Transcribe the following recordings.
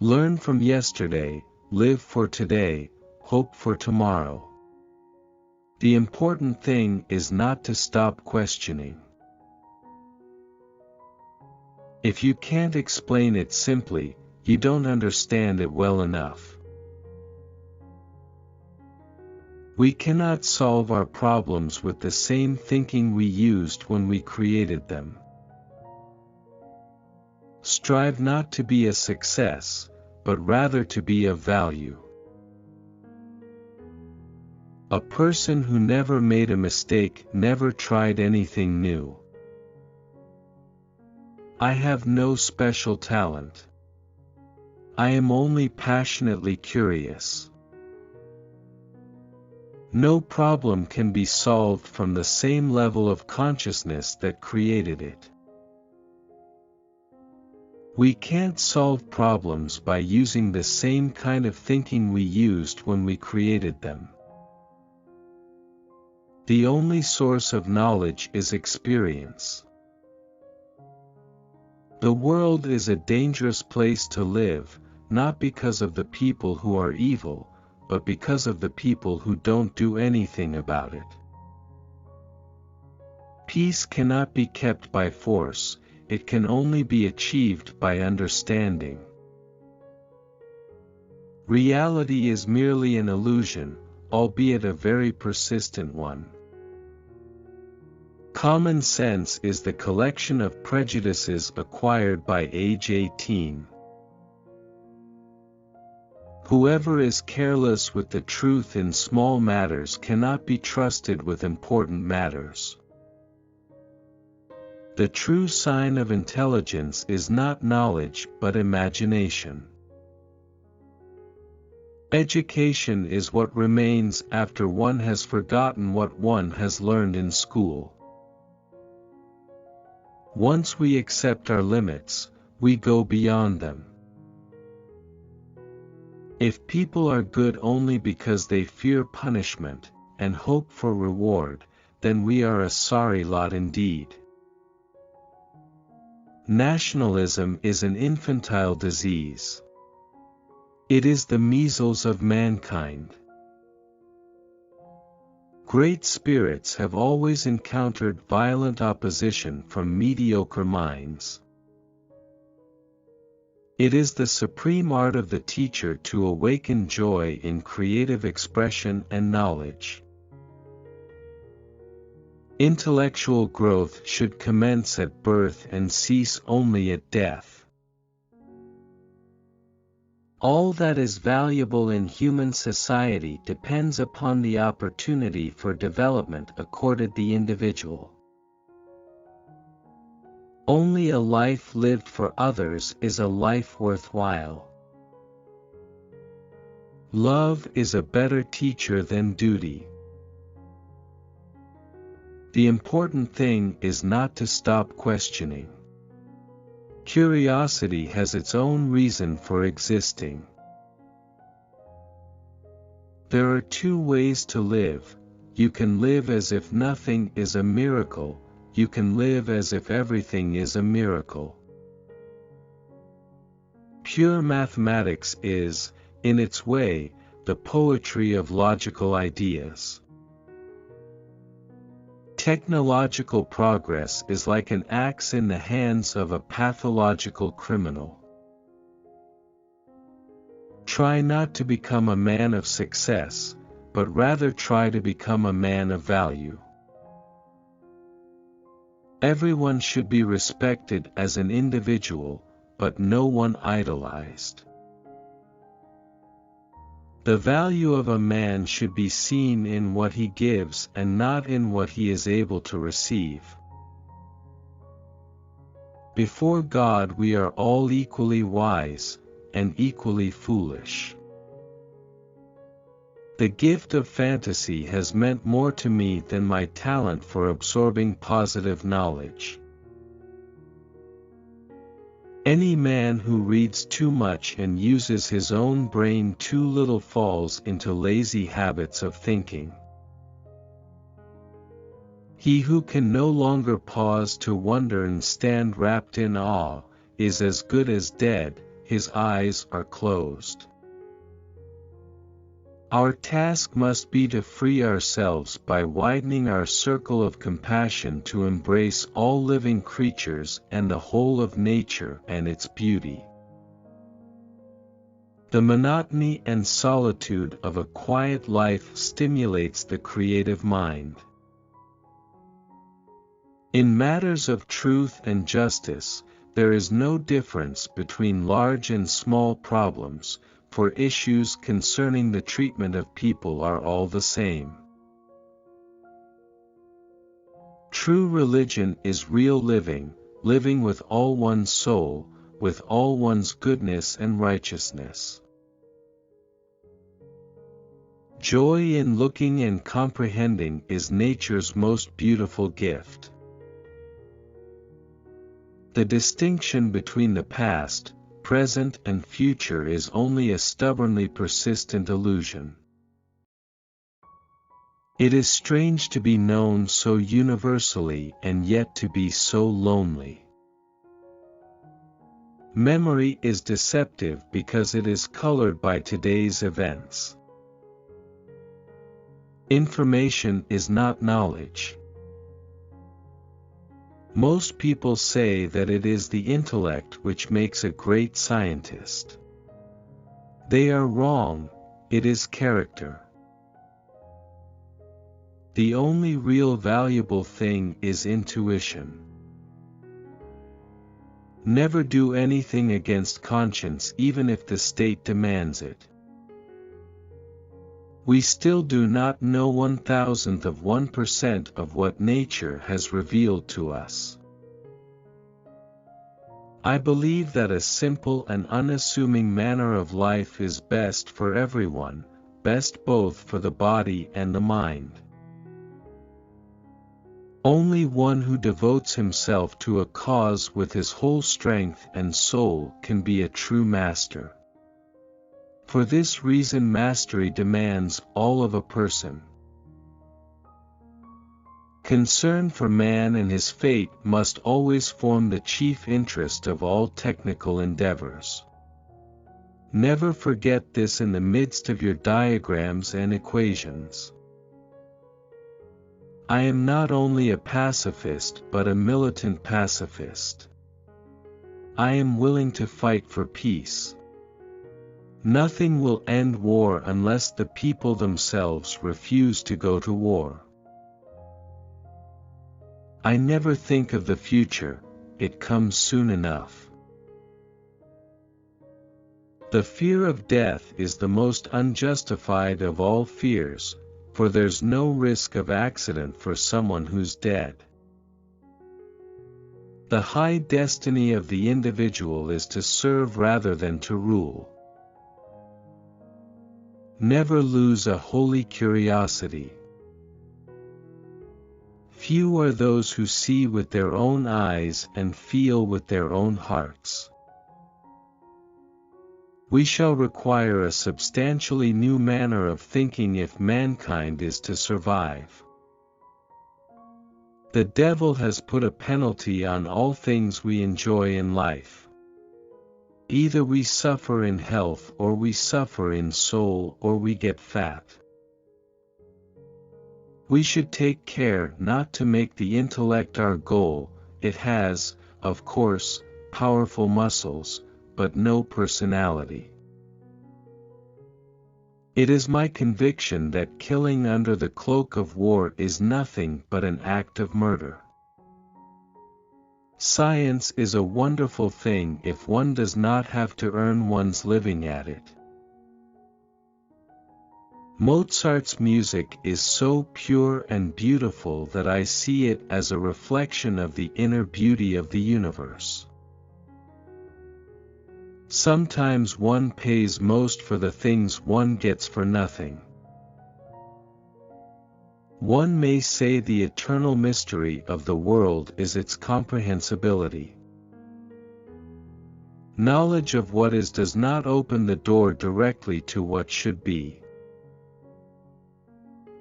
Learn from yesterday, live for today, hope for tomorrow. The important thing is not to stop questioning. If you can't explain it simply, you don't understand it well enough. We cannot solve our problems with the same thinking we used when we created them. Strive not to be a success, but rather to be of value. A person who never made a mistake never tried anything new. I have no special talent. I am only passionately curious. No problem can be solved from the same level of consciousness that created it. We can't solve problems by using the same kind of thinking we used when we created them. The only source of knowledge is experience. The world is a dangerous place to live, not because of the people who are evil, but because of the people who don't do anything about it. Peace cannot be kept by force, it can only be achieved by understanding. Reality is merely an illusion, albeit a very persistent one. Common sense is the collection of prejudices acquired by age 18. Whoever is careless with the truth in small matters cannot be trusted with important matters. The true sign of intelligence is not knowledge but imagination. Education is what remains after one has forgotten what one has learned in school. Once we accept our limits, we go beyond them. If people are good only because they fear punishment, and hope for reward, then we are a sorry lot indeed. Nationalism is an infantile disease. It is the measles of mankind. Great spirits have always encountered violent opposition from mediocre minds. It is the supreme art of the teacher to awaken joy in creative expression and knowledge. Intellectual growth should commence at birth and cease only at death. All that is valuable in human society depends upon the opportunity for development accorded the individual. Only a life lived for others is a life worthwhile. Love is a better teacher than duty. The important thing is not to stop questioning. Curiosity has its own reason for existing. There are two ways to live. You can live as if nothing is a miracle, you can live as if everything is a miracle. Pure mathematics is, in its way, the poetry of logical ideas. Technological progress is like an axe in the hands of a pathological criminal. Try not to become a man of success, but rather try to become a man of value. Everyone should be respected as an individual, but no one idolized. The value of a man should be seen in what he gives and not in what he is able to receive. Before God we are all equally wise, and equally foolish. The gift of fantasy has meant more to me than my talent for absorbing positive knowledge. Any man who reads too much and uses his own brain too little falls into lazy habits of thinking. He who can no longer pause to wonder and stand wrapped in awe, is as good as dead. his eyes are closed. Our task must be to free ourselves by widening our circle of compassion to embrace all living creatures and the whole of nature and its beauty. The monotony and solitude of a quiet life stimulates the creative mind. In matters of truth and justice, there is no difference between large and small problems, for issues concerning the treatment of people are all the same. True religion is real living, living with all one's soul, with all one's goodness and righteousness. Joy in looking and comprehending is nature's most beautiful gift. The distinction between the past, present and future is only a stubbornly persistent illusion. It is strange to be known so universally and yet to be so lonely. Memory is deceptive because it is colored by today's events. Information is not knowledge. Most people say that it is the intellect which makes a great scientist. They are wrong, it is character. The only real valuable thing is intuition. Never do anything against conscience even if the state demands it. We still do not know 1,000% of what nature has revealed to us. I believe that a simple and unassuming manner of life is best for everyone, best both for the body and the mind. Only one who devotes himself to a cause with his whole strength and soul can be a true master. For this reason mastery demands all of a person. Concern for man and his fate must always form the chief interest of all technical endeavors. Never forget this in the midst of your diagrams and equations. I am not only a pacifist but a militant pacifist. I am willing to fight for peace. Nothing will end war unless the people themselves refuse to go to war. I never think of the future, it comes soon enough. The fear of death is the most unjustified of all fears, for there's no risk of accident for someone who's dead. The high destiny of the individual is to serve rather than to rule. Never lose a holy curiosity. Few are those who see with their own eyes and feel with their own hearts. We shall require a substantially new manner of thinking if mankind is to survive. The devil has put a penalty on all things we enjoy in life. Either we suffer in health or we suffer in soul or we get fat. We should take care not to make the intellect our goal. It has, of course, powerful muscles, but no personality. It is my conviction that killing under the cloak of war is nothing but an act of murder. Science is a wonderful thing if one does not have to earn one's living at it. Mozart's music is so pure and beautiful that I see it as a reflection of the inner beauty of the universe. Sometimes one pays most for the things one gets for nothing. One may say the eternal mystery of the world is its comprehensibility. Knowledge of what is does not open the door directly to what should be.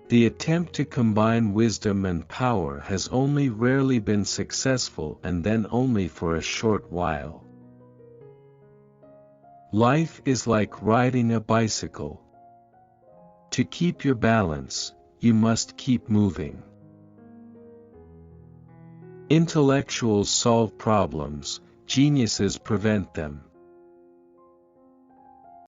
The attempt to combine wisdom and power has only rarely been successful, and then only for a short while. Life is like riding a bicycle. To keep your balance, you must keep moving. Intellectuals solve problems, geniuses prevent them.